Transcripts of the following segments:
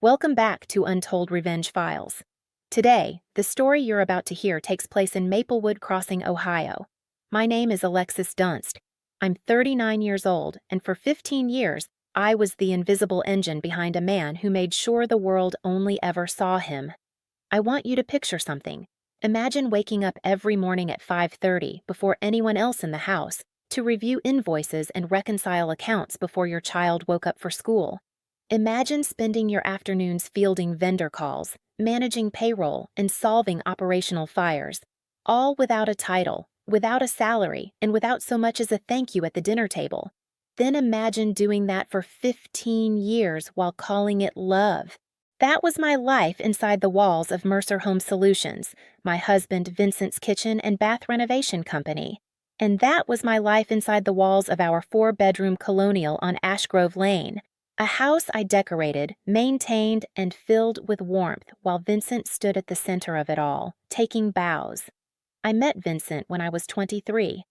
Welcome back to Untold Revenge Files. Today, the story you're about to hear takes place in Maplewood Crossing, Ohio. My name is Alexis Dunst. I'm 39 years old, and for 15 years, I was the invisible engine behind a man who made sure the world only ever saw him. I want you to picture something. Imagine waking up every morning at 5:30 before anyone else in the house to review invoices and reconcile accounts before your child woke up for school. Imagine spending your afternoons fielding vendor calls, managing payroll, and solving operational fires, all without a title, without a salary, and without so much as a thank you at the dinner table. Then imagine doing that for 15 years while calling it love. That was my life inside the walls of Mercer Home Solutions, my husband Vincent's kitchen and bath renovation company. And that was my life inside the walls of our 4-bedroom colonial on Ash Grove Lane, a house I decorated, maintained, and filled with warmth while Vincent stood at the center of it all, taking bows. I met Vincent when I was 23.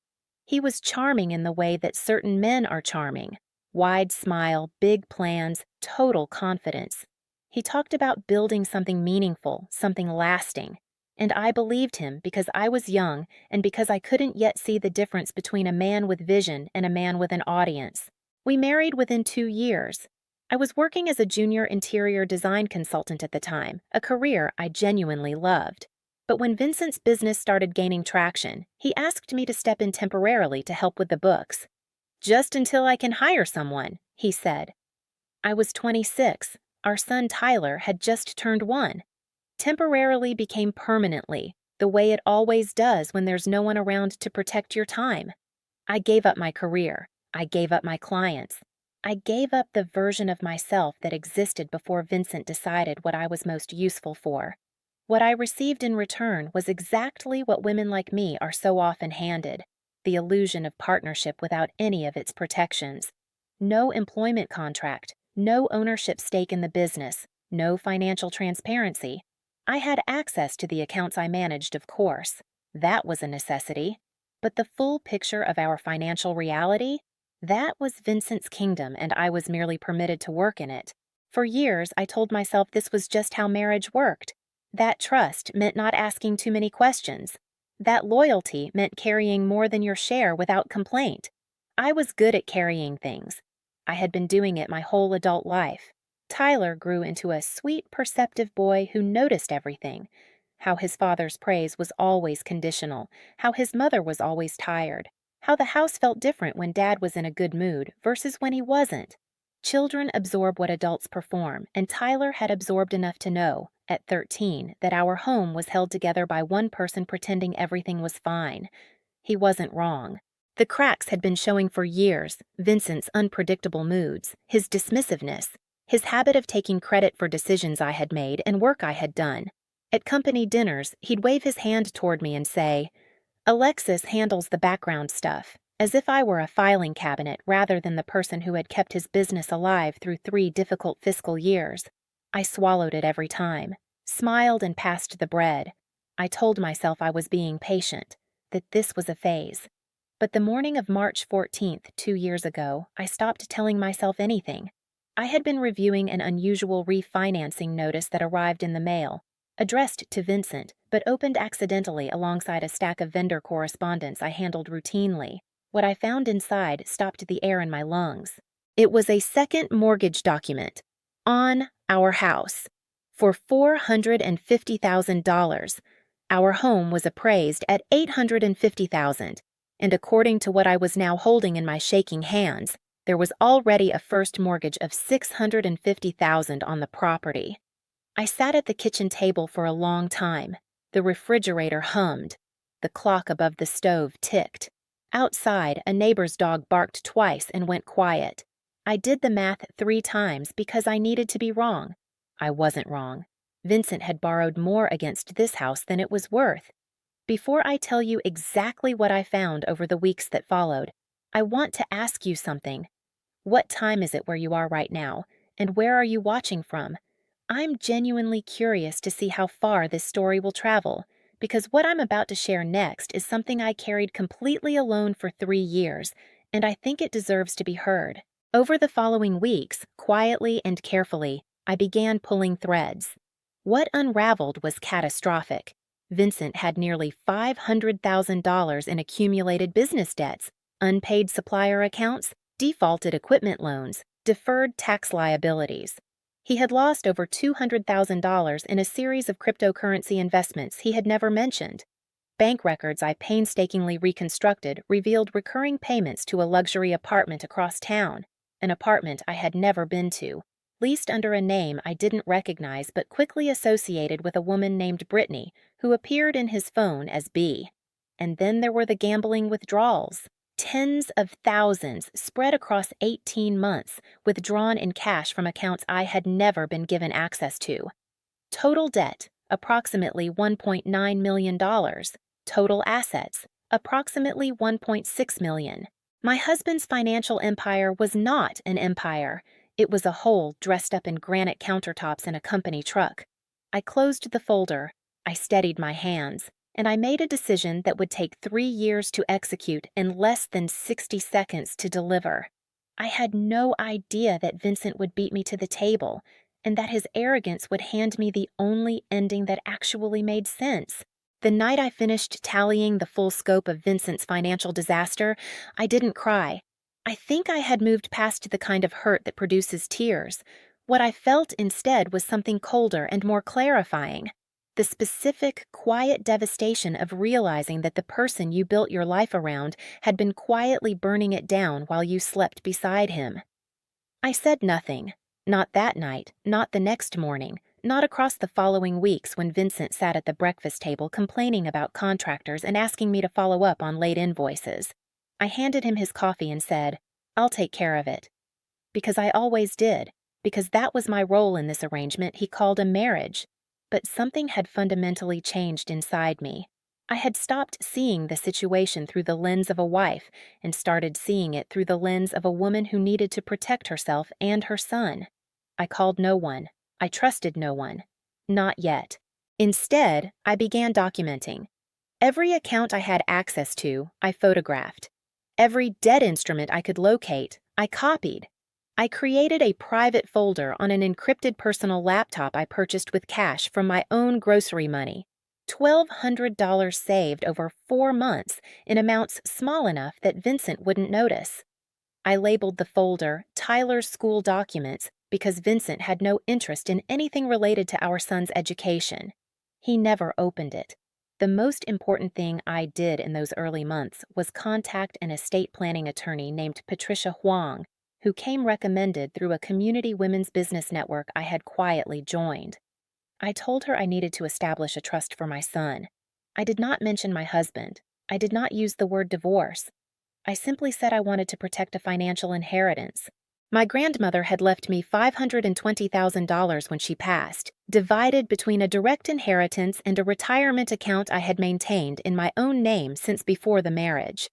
He was charming in the way that certain men are charming. Wide smile, big plans, total confidence. He talked about building something meaningful, something lasting. And I believed him because I was young and because I couldn't yet see the difference between a man with vision and a man with an audience. We married within 2 years. I was working as a junior interior design consultant at the time, a career I genuinely loved. But when Vincent's business started gaining traction, he asked me to step in temporarily to help with the books. "Just until I can hire someone," he said. I was 26. Our son Tyler had just turned 1. Temporarily became permanently, the way it always does when there's no one around to protect your time. I gave up my career. I gave up my clients. I gave up the version of myself that existed before Vincent decided what I was most useful for. What I received in return was exactly what women like me are so often handed: the illusion of partnership without any of its protections. No employment contract, no ownership stake in the business, no financial transparency. I had access to the accounts I managed, of course. That was a necessity. But the full picture of our financial reality? That was Vincent's kingdom, and I was merely permitted to work in it. For years, I told myself this was just how marriage worked. That trust meant not asking too many questions. That loyalty meant carrying more than your share without complaint. I was good at carrying things. I had been doing it my whole adult life. Tyler grew into a sweet, perceptive boy who noticed everything. How his father's praise was always conditional, how his mother was always tired, how the house felt different when Dad was in a good mood versus when he wasn't. Children absorb what adults perform, and Tyler had absorbed enough to know, at 13, that our home was held together by one person pretending everything was fine. He wasn't wrong. The cracks had been showing for years: Vincent's unpredictable moods, his dismissiveness, his habit of taking credit for decisions I had made and work I had done. At company dinners, he'd wave his hand toward me and say, "Alexis handles the background stuff," as if I were a filing cabinet rather than the person who had kept his business alive through 3 difficult fiscal years. I swallowed it every time, smiled and passed the bread. I told myself I was being patient, that this was a phase. But the morning of March 14th, 2 years ago, I stopped telling myself anything. I had been reviewing an unusual refinancing notice that arrived in the mail, addressed to Vincent, but opened accidentally alongside a stack of vendor correspondence I handled routinely. What I found inside stopped the air in my lungs. It was a second mortgage document on our house for $450,000. Our home was appraised at $850,000, and according to what I was now holding in my shaking hands, there was already a first mortgage of $650,000 on the property. I sat at the kitchen table for a long time. The refrigerator hummed. The clock above the stove ticked. Outside, a neighbor's dog barked twice and went quiet. I did the math 3 times because I needed to be wrong. I wasn't wrong. Vincent had borrowed more against this house than it was worth. Before I tell you exactly what I found over the weeks that followed, I want to ask you something. What time is it where you are right now, and where are you watching from? I'm genuinely curious to see how far this story will travel, because what I'm about to share next is something I carried completely alone for 3 years, and I think it deserves to be heard. Over the following weeks, quietly and carefully, I began pulling threads. What unraveled was catastrophic. Vincent had nearly $500,000 in accumulated business debts, unpaid supplier accounts, defaulted equipment loans, deferred tax liabilities. He had lost over $200,000 in a series of cryptocurrency investments he had never mentioned. Bank records I painstakingly reconstructed revealed recurring payments to a luxury apartment across town, an apartment I had never been to, leased under a name I didn't recognize but quickly associated with a woman named Brittany, who appeared in his phone as B. And then there were the gambling withdrawals. Tens of thousands spread across 18 months, withdrawn in cash from accounts I had never been given access to. Total debt, approximately $1.9 million. Total assets, approximately $1.6 million. My husband's financial empire was not an empire. It was a hole dressed up in granite countertops in a company truck. I closed the folder, I steadied my hands, and I made a decision that would take 3 years to execute and less than 60 seconds to deliver. I had no idea that Vincent would beat me to the table, and that his arrogance would hand me the only ending that actually made sense. The night I finished tallying the full scope of Vincent's financial disaster, I didn't cry. I think I had moved past the kind of hurt that produces tears. What I felt instead was something colder and more clarifying. The specific, quiet devastation of realizing that the person you built your life around had been quietly burning it down while you slept beside him. I said nothing. Not that night, not the next morning, not across the following weeks when Vincent sat at the breakfast table complaining about contractors and asking me to follow up on late invoices. I handed him his coffee and said, "I'll take care of it." Because I always did, because that was my role in this arrangement he called a marriage. But something had fundamentally changed inside me. I had stopped seeing the situation through the lens of a wife and started seeing it through the lens of a woman who needed to protect herself and her son. I called no one. I trusted no one. Not yet. Instead, I began documenting. Every account I had access to, I photographed. Every debt instrument I could locate, I copied. I created a private folder on an encrypted personal laptop I purchased with cash from my own grocery money. $1,200 saved over 4 months in amounts small enough that Vincent wouldn't notice. I labeled the folder Tyler's School Documents because Vincent had no interest in anything related to our son's education. He never opened it. The most important thing I did in those early months was contact an estate planning attorney named Patricia Huang, who came recommended through a community women's business network I had quietly joined. I told her I needed to establish a trust for my son. I did not mention my husband. I did not use the word divorce. I simply said I wanted to protect a financial inheritance. My grandmother had left me $520,000 when she passed, divided between a direct inheritance and a retirement account I had maintained in my own name since before the marriage.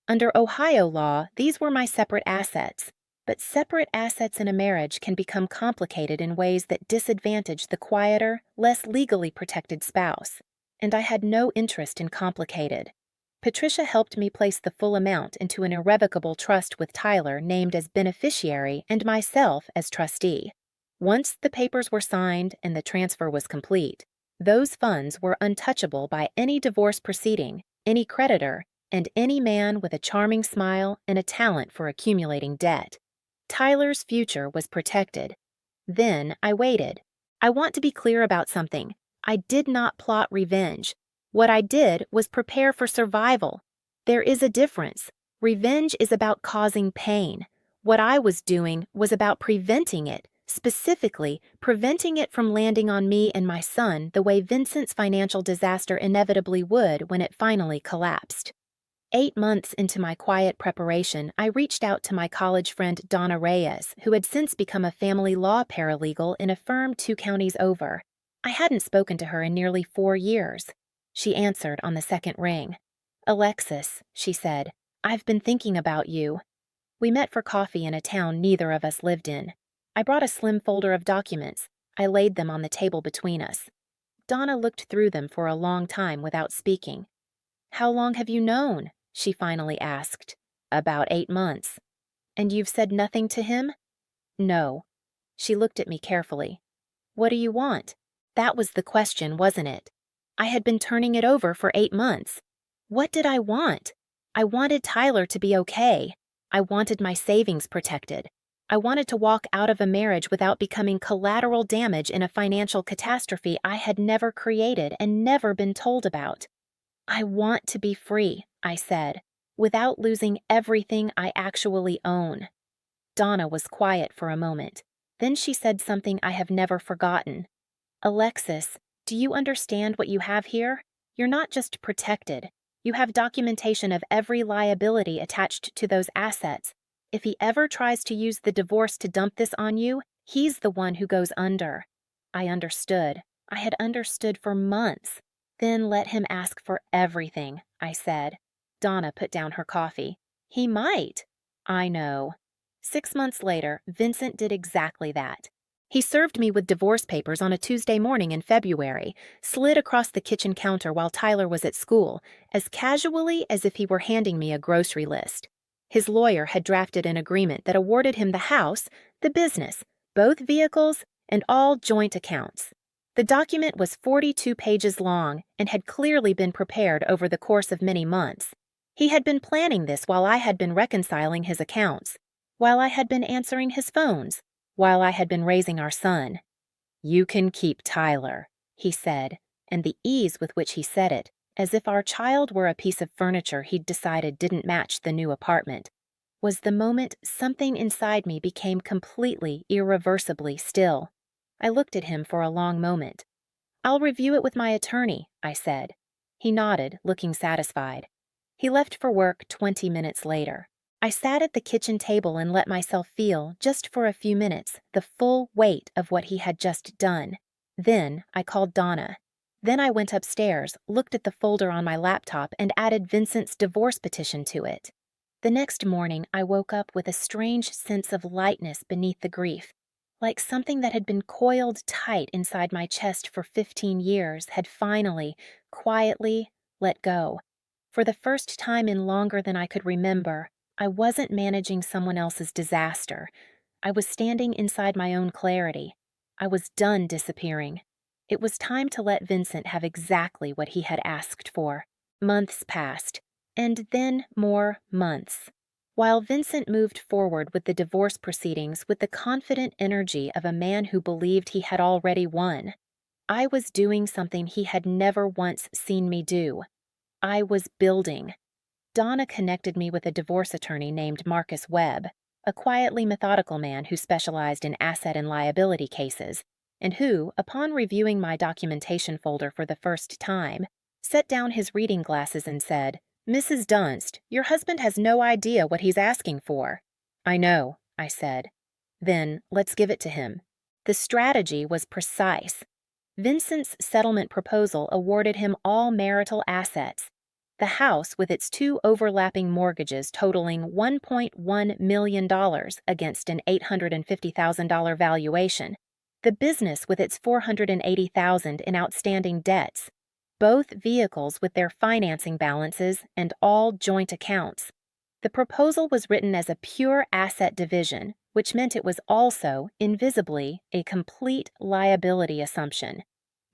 Under Ohio law, these were my separate assets. But separate assets in a marriage can become complicated in ways that disadvantage the quieter, less legally protected spouse. And I had no interest in complicated. Patricia helped me place the full amount into an irrevocable trust with Tyler named as beneficiary and myself as trustee. Once the papers were signed and the transfer was complete, those funds were untouchable by any divorce proceeding, any creditor, and any man with a charming smile and a talent for accumulating debt. Tyler's future was protected. Then I waited. I want to be clear about something. I did not plot revenge. What I did was prepare for survival. There is a difference. Revenge is about causing pain. What I was doing was about preventing it, specifically preventing it from landing on me and my son the way Vincent's financial disaster inevitably would when it finally collapsed. 8 months into my quiet preparation, I reached out to my college friend Donna Reyes, who had since become a family law paralegal in a firm 2 counties over. I hadn't spoken to her in nearly 4 years. She answered on the second ring. "Alexis," she said, "I've been thinking about you." We met for coffee in a town neither of us lived in. I brought a slim folder of documents. I laid them on the table between us. Donna looked through them for a long time without speaking. "How long have you known?" she finally asked. "About 8 months. "And you've said nothing to him?" "No." She looked at me carefully. What do you want? That was the question, wasn't it? I had been turning it over for 8 months. What did I want? I wanted Tyler to be okay. I wanted my savings protected. I wanted to walk out of a marriage without becoming collateral damage in a financial catastrophe I had never created and never been told about. I want to be free, I said, without losing everything I actually own. Donna was quiet for a moment. Then she said something I have never forgotten. Alexis, do you understand what you have here? You're not just protected. You have documentation of every liability attached to those assets. If he ever tries to use the divorce to dump this on you, he's the one who goes under. I understood. I had understood for months. Then let him ask for everything, I said. Donna put down her coffee. He might. I know. 6 months later, Vincent did exactly that. He served me with divorce papers on a Tuesday morning in February, slid across the kitchen counter while Tyler was at school, as casually as if he were handing me a grocery list. His lawyer had drafted an agreement that awarded him the house, the business, both vehicles, and all joint accounts. The document was 42 pages long and had clearly been prepared over the course of many months. He had been planning this while I had been reconciling his accounts, while I had been answering his phones, while I had been raising our son. You can keep Tyler, he said, and the ease with which he said it, as if our child were a piece of furniture he'd decided didn't match the new apartment, was the moment something inside me became completely, irreversibly still. I looked at him for a long moment. I'll review it with my attorney, I said. He nodded, looking satisfied. He left for work 20 minutes later. I sat at the kitchen table and let myself feel, just for a few minutes, the full weight of what he had just done. Then I called Donna. Then I went upstairs, looked at the folder on my laptop, and added Vincent's divorce petition to it. The next morning, I woke up with a strange sense of lightness beneath the grief, like something that had been coiled tight inside my chest for 15 years had finally, quietly, let go. For the first time in longer than I could remember, I wasn't managing someone else's disaster. I was standing inside my own clarity. I was done disappearing. It was time to let Vincent have exactly what he had asked for. Months passed, and then more months. While Vincent moved forward with the divorce proceedings with the confident energy of a man who believed he had already won, I was doing something he had never once seen me do. I was building. Donna connected me with a divorce attorney named Marcus Webb, a quietly methodical man who specialized in asset and liability cases, and who, upon reviewing my documentation folder for the first time, set down his reading glasses and said, "Mrs. Dunst, your husband has no idea what he's asking for." "I know," I said. "Then let's give it to him." The strategy was precise. Vincent's settlement proposal awarded him all marital assets. The house, with its 2 overlapping mortgages totaling $1.1 million against an $850,000 valuation. The business with its $480,000 in outstanding debts. Both vehicles with their financing balances and all joint accounts. The proposal was written as a pure asset division, which meant it was also, invisibly, a complete liability assumption.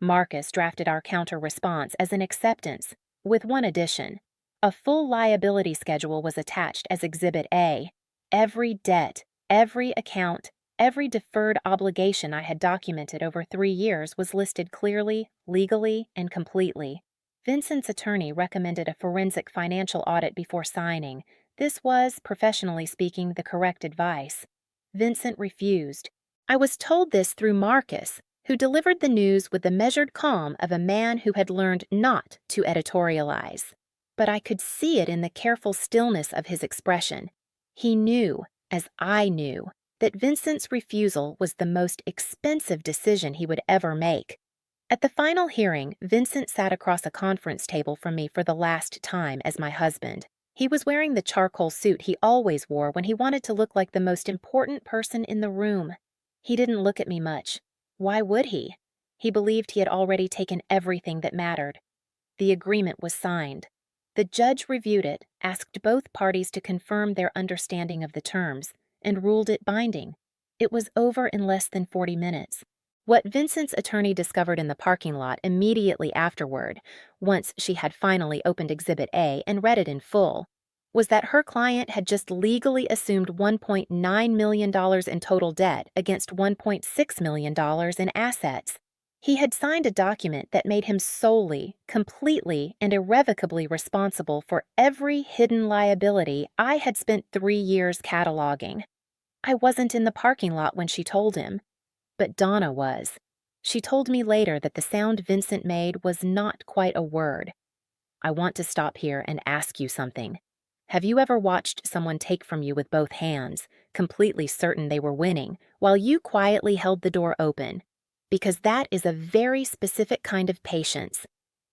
Marcus drafted our counter response as an acceptance, with one addition. A full liability schedule was attached as Exhibit A. Every debt, every account, every deferred obligation I had documented over 3 years was listed clearly, legally, and completely. Vincent's attorney recommended a forensic financial audit before signing. This was, professionally speaking, the correct advice. Vincent refused. I was told this through Marcus, who delivered the news with the measured calm of a man who had learned not to editorialize. But I could see it in the careful stillness of his expression. He knew, as I knew, that Vincent's refusal was the most expensive decision he would ever make. At the final hearing, Vincent sat across a conference table from me for the last time as my husband. He was wearing the charcoal suit he always wore when he wanted to look like the most important person in the room. He didn't look at me much. Why would he? He believed he had already taken everything that mattered. The agreement was signed. The judge reviewed it, asked both parties to confirm their understanding of the terms, and ruled it binding. It was over in less than 40 minutes. What Vincent's attorney discovered in the parking lot immediately afterward, once she had finally opened Exhibit A and read it in full, was that her client had just legally assumed $1.9 million in total debt against $1.6 million in assets. He had signed a document that made him solely, completely, and irrevocably responsible for every hidden liability I had spent 3 years cataloging. I wasn't in the parking lot when she told him, but Donna was. She told me later that the sound Vincent made was not quite a word. I want to stop here and ask you something. Have you ever watched someone take from you with both hands, completely certain they were winning, while you quietly held the door open? Because that is a very specific kind of patience.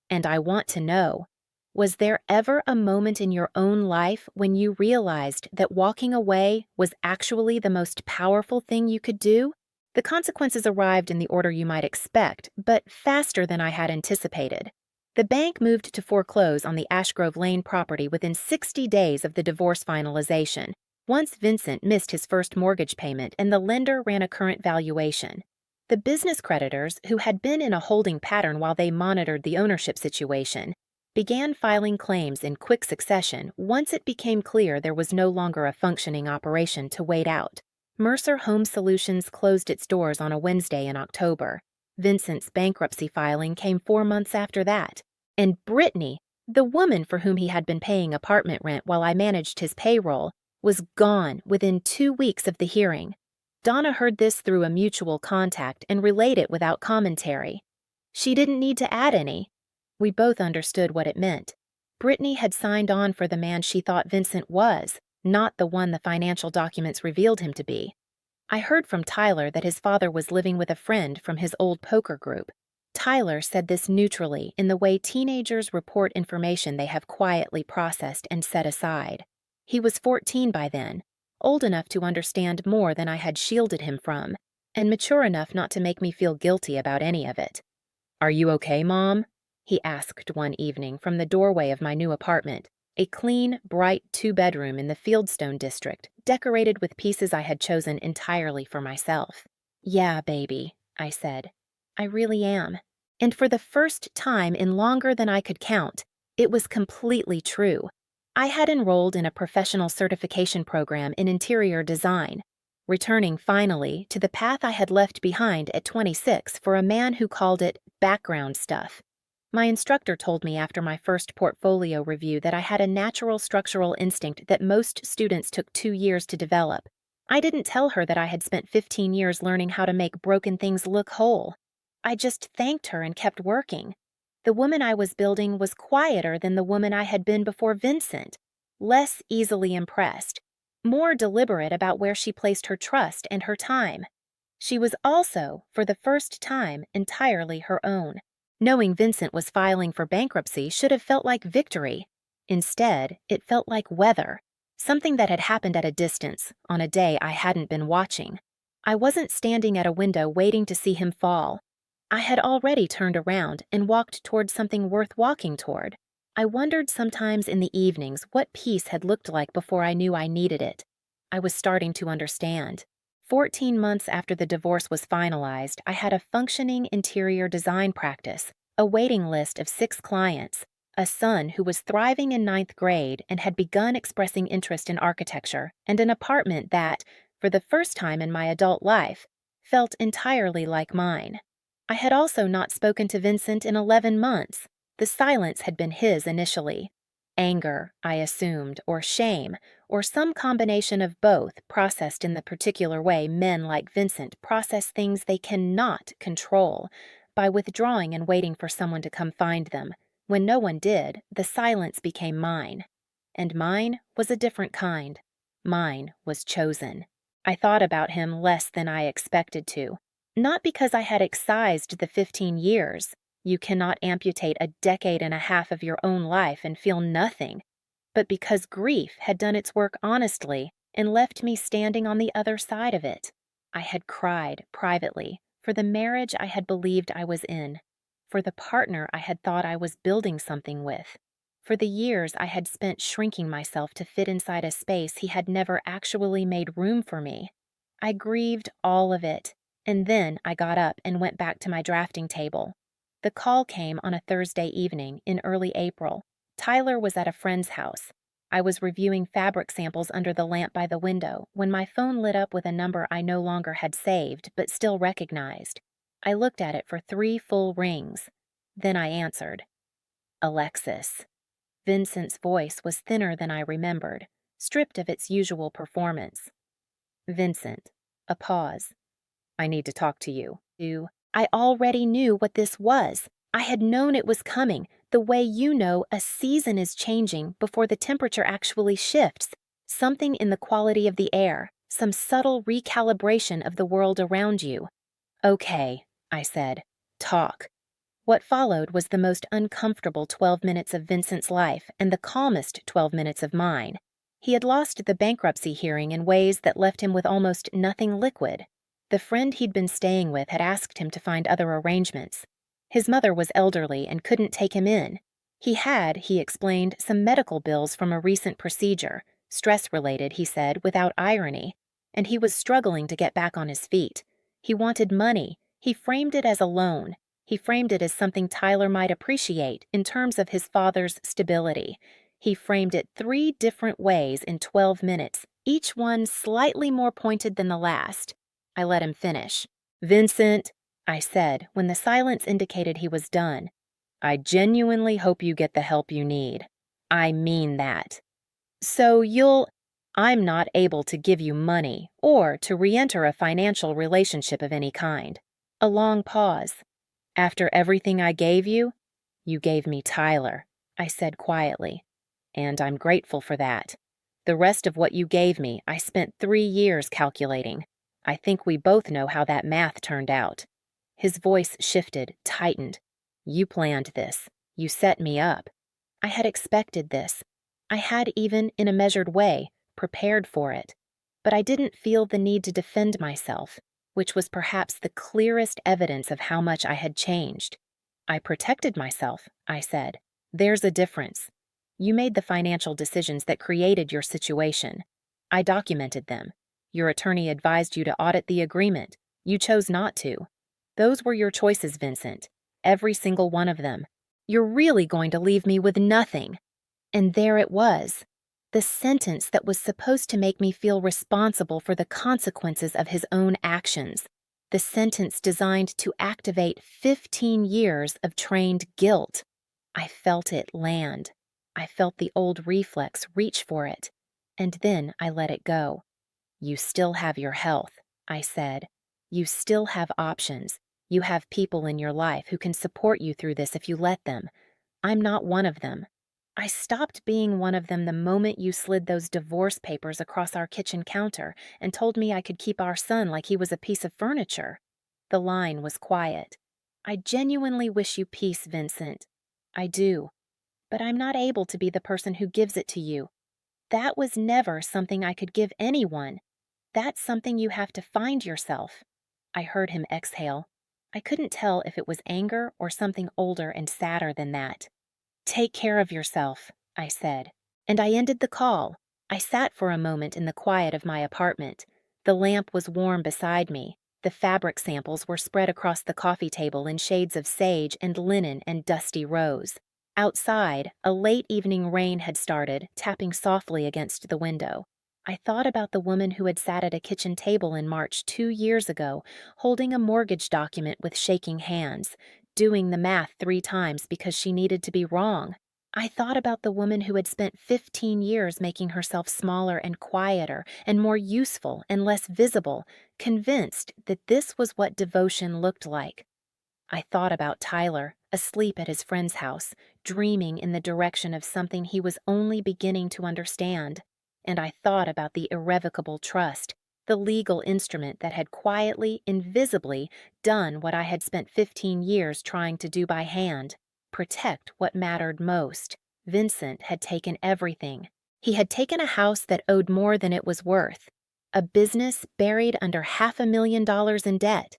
And I want to know, was there ever a moment in your own life when you realized that walking away was actually the most powerful thing you could do? The consequences arrived in the order you might expect, but faster than I had anticipated. The bank moved to foreclose on the Ashgrove Lane property within 60 days of the divorce finalization, once Vincent missed his first mortgage payment and the lender ran a current valuation. The business creditors, who had been in a holding pattern while they monitored the ownership situation, began filing claims in quick succession once it became clear there was no longer a functioning operation to wait out. Mercer Home Solutions closed its doors on a Wednesday in October. Vincent's bankruptcy filing came 4 months after that. And Brittany, the woman for whom he had been paying apartment rent while I managed his payroll, was gone within 2 weeks of the hearing. Donna heard this through a mutual contact and relayed it without commentary. She didn't need to add any. We both understood what it meant. Brittany had signed on for the man she thought Vincent was, not the one the financial documents revealed him to be. I heard from Tyler that his father was living with a friend from his old poker group. Tyler said this neutrally, in the way teenagers report information they have quietly processed and set aside. He was 14 by then, old enough to understand more than I had shielded him from, and mature enough not to make me feel guilty about any of it. "Are you okay, Mom?" he asked one evening from the doorway of my new apartment, a clean, bright 2-bedroom in the Fieldstone district, decorated with pieces I had chosen entirely for myself. "Yeah, baby," I said. "I really am." And for the first time in longer than I could count, it was completely true. I had enrolled in a professional certification program in interior design, returning finally to the path I had left behind at 26 for a man who called it background stuff. My instructor told me after my first portfolio review that I had a natural structural instinct that most students took 2 years to develop. I didn't tell her that I had spent 15 years learning how to make broken things look whole. I just thanked her and kept working. The woman I was building was quieter than the woman I had been before Vincent, less easily impressed, more deliberate about where she placed her trust and her time. She was also, for the first time, entirely her own. Knowing Vincent was filing for bankruptcy should have felt like victory. Instead, it felt like weather, something that had happened at a distance, on a day I hadn't been watching. I wasn't standing at a window waiting to see him fall. I had already turned around and walked toward something worth walking toward. I wondered sometimes in the evenings what peace had looked like before I knew I needed it. I was starting to understand. 14 months after the divorce was finalized, I had a functioning interior design practice, a waiting list of 6 clients, a son who was thriving in 9th grade and had begun expressing interest in architecture, and an apartment that, for the first time in my adult life, felt entirely like mine. I had also not spoken to Vincent in 11 months. The silence had been his initially. Anger, I assumed, or shame, or some combination of both processed in the particular way men like Vincent process things they cannot control, by withdrawing and waiting for someone to come find them. When no one did, the silence became mine. And mine was a different kind. Mine was chosen. I thought about him less than I expected to. Not because I had excised the 15 years. You cannot amputate a decade and a half of your own life and feel nothing, but because grief had done its work honestly and left me standing on the other side of it. I had cried privately for the marriage I had believed I was in, for the partner I had thought I was building something with, for the years I had spent shrinking myself to fit inside a space he had never actually made room for me. I grieved all of it, And then I got up and went back to my drafting table. The call came on a Thursday evening in early April. Tyler was at a friend's house. I was reviewing fabric samples under the lamp by the window when my phone lit up with a number I no longer had saved but still recognized. I looked at it for 3 full rings. Then I answered. Alexis. Vincent's voice was thinner than I remembered, stripped of its usual performance. Vincent. A pause. I need to talk to you. I already knew what this was. I had known it was coming, the way you know a season is changing before the temperature actually shifts. Something in the quality of the air, some subtle recalibration of the world around you. Okay, I said. Talk. What followed was the most uncomfortable 12 minutes of Vincent's life and the calmest 12 minutes of mine. He had lost the bankruptcy hearing in ways that left him with almost nothing liquid. The friend he'd been staying with had asked him to find other arrangements. His mother was elderly and couldn't take him in. He had, he explained, some medical bills from a recent procedure, stress-related, he said, without irony, and he was struggling to get back on his feet. He wanted money. He framed it as a loan. He framed it as something Tyler might appreciate in terms of his father's stability. He framed it 3 different ways in 12 minutes, each one slightly more pointed than the last. I let him finish. Vincent, I said, when the silence indicated he was done, I genuinely hope you get the help you need. I mean that. So I'm not able to give you money or to re-enter a financial relationship of any kind. A long pause. After everything I gave you gave me Tyler, I said quietly, and I'm grateful for that. The rest of what you gave me, I spent 3 years calculating. I think we both know how that math turned out. His voice shifted, tightened. You planned this. You set me up. I had expected this. I had even, in a measured way, prepared for it. But I didn't feel the need to defend myself, which was perhaps the clearest evidence of how much I had changed. I protected myself, I said. There's a difference. You made the financial decisions that created your situation. I documented them. Your attorney advised you to audit the agreement. You chose not to. Those were your choices, Vincent. Every single one of them. You're really going to leave me with nothing. And there it was. The sentence that was supposed to make me feel responsible for the consequences of his own actions. The sentence designed to activate 15 years of trained guilt. I felt it land. I felt the old reflex reach for it. And then I let it go. You still have your health, I said. You still have options. You have people in your life who can support you through this if you let them. I'm not one of them. I stopped being one of them the moment you slid those divorce papers across our kitchen counter and told me I could keep our son like he was a piece of furniture. The line was quiet. I genuinely wish you peace, Vincent. I do. But I'm not able to be the person who gives it to you. That was never something I could give anyone. That's something you have to find yourself. I heard him exhale. I couldn't tell if it was anger or something older and sadder than that. Take care of yourself, I said. And I ended the call. I sat for a moment in the quiet of my apartment. The lamp was warm beside me. The fabric samples were spread across the coffee table in shades of sage and linen and dusty rose. Outside, a late evening rain had started, tapping softly against the window. I thought about the woman who had sat at a kitchen table in March 2 years ago, holding a mortgage document with shaking hands, doing the math 3 times because she needed to be wrong. I thought about the woman who had spent 15 years making herself smaller and quieter and more useful and less visible, convinced that this was what devotion looked like. I thought about Tyler, asleep at his friend's house, dreaming in the direction of something he was only beginning to understand. And I thought about the irrevocable trust, the legal instrument that had quietly, invisibly, done what I had spent 15 years trying to do by hand, protect what mattered most. Vincent had taken everything. He had taken a house that owed more than it was worth, a business buried under $500,000 in debt,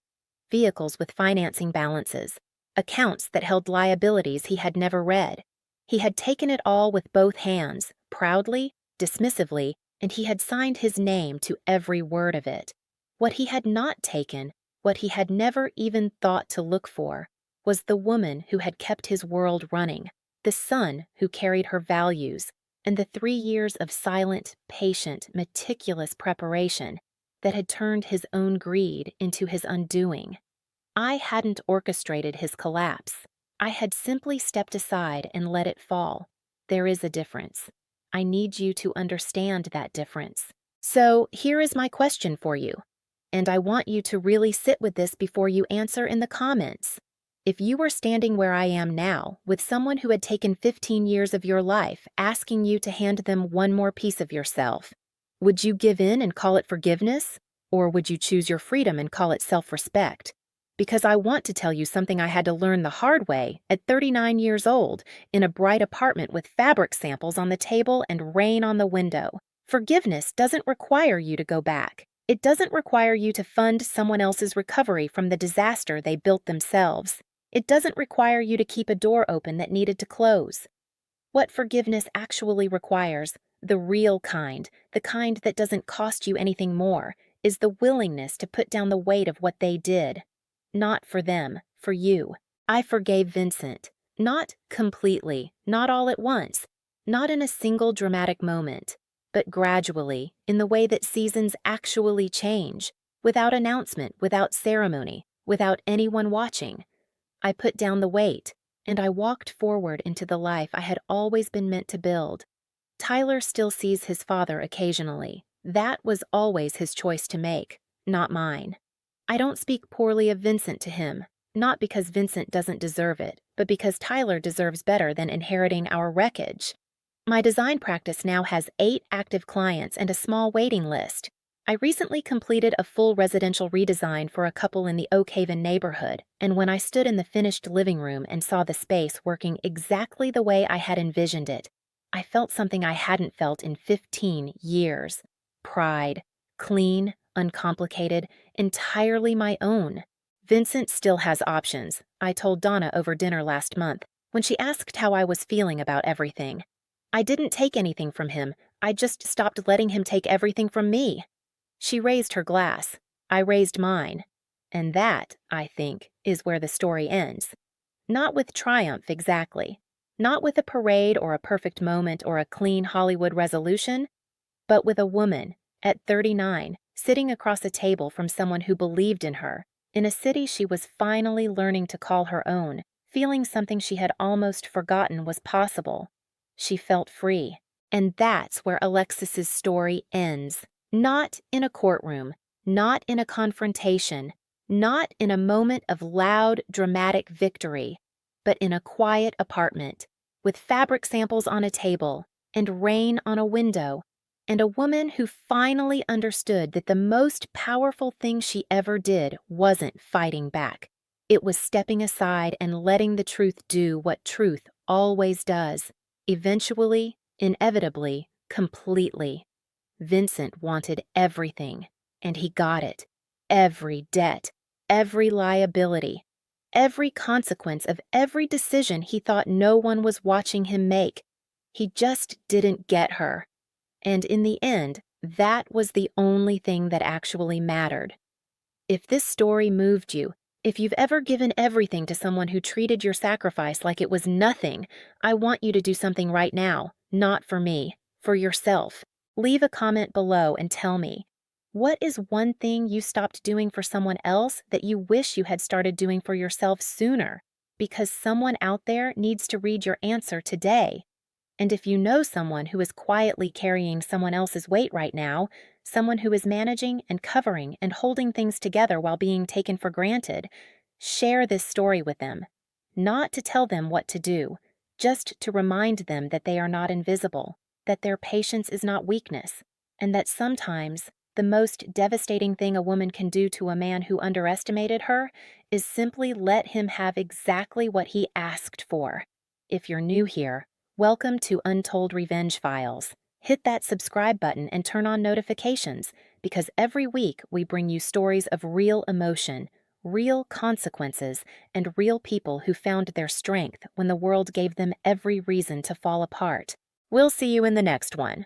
vehicles with financing balances, accounts that held liabilities he had never read. He had taken it all with both hands, proudly, dismissively, and he had signed his name to every word of it. What he had not taken What he had never even thought to look for was the woman who had kept his world running, the son who carried her values, and the 3 years of silent, patient, meticulous preparation that had turned his own greed into his undoing. I hadn't orchestrated his collapse. I had simply stepped aside and let it fall. There is a difference. I need you to understand that difference. So here is my question for you, and I want you to really sit with this before you answer in the comments. If you were standing where I am now, with someone who had taken 15 years of your life, asking you to hand them one more piece of yourself, would you give in and call it forgiveness? Or would you choose your freedom and call it self-respect? Because I want to tell you something I had to learn the hard way at 39 years old in a bright apartment with fabric samples on the table and rain on the window. Forgiveness doesn't require you to go back. It doesn't require you to fund someone else's recovery from the disaster they built themselves. It doesn't require you to keep a door open that needed to close. What forgiveness actually requires, the real kind, the kind that doesn't cost you anything more, is the willingness to put down the weight of what they did. Not for them, for you. I forgave Vincent. Not completely, not all at once, not in a single dramatic moment, but gradually, in the way that seasons actually change, without announcement, without ceremony, without anyone watching. I put down the weight, and I walked forward into the life I had always been meant to build. Tyler still sees his father occasionally. That was always his choice to make, not mine. I don't speak poorly of Vincent to him, not because Vincent doesn't deserve it, but because Tyler deserves better than inheriting our wreckage. My design practice now has 8 active clients and a small waiting list. I recently completed a full residential redesign for a couple in the Oak Haven neighborhood, and when I stood in the finished living room and saw the space working exactly the way I had envisioned it, I felt something I hadn't felt in 15 years. Pride. Clean, uncomplicated, entirely my own. Vincent still has options, I told Donna over dinner last month, when she asked how I was feeling about everything. I didn't take anything from him, I just stopped letting him take everything from me. She raised her glass. I raised mine. And that, I think, is where the story ends. Not with triumph exactly. Not with a parade or a perfect moment or a clean Hollywood resolution, but with a woman, at 39, sitting across a table from someone who believed in her, in a city she was finally learning to call her own, feeling something she had almost forgotten was possible. She felt free. And that's where Alexis's story ends. Not in a courtroom, not in a confrontation, not in a moment of loud, dramatic victory, but in a quiet apartment, with fabric samples on a table, and rain on a window, and a woman who finally understood that the most powerful thing she ever did wasn't fighting back. It was stepping aside and letting the truth do what truth always does, eventually, inevitably, completely. Vincent wanted everything, and he got it. Every debt, every liability, every consequence of every decision he thought no one was watching him make. He just didn't get her. And in the end, that was the only thing that actually mattered. If this story moved you, if you've ever given everything to someone who treated your sacrifice like it was nothing, I want you to do something right now, not for me, for yourself. Leave a comment below and tell me, what is one thing you stopped doing for someone else that you wish you had started doing for yourself sooner? Because someone out there needs to read your answer today. And if you know someone who is quietly carrying someone else's weight right now, someone who is managing and covering and holding things together while being taken for granted, share this story with them. Not to tell them what to do, just to remind them that they are not invisible, that their patience is not weakness, and that sometimes the most devastating thing a woman can do to a man who underestimated her is simply let him have exactly what he asked for. If you're new here, welcome to Untold Revenge Files. Hit that subscribe button and turn on notifications, because every week we bring you stories of real emotion, real consequences, and real people who found their strength when the world gave them every reason to fall apart. We'll see you in the next one.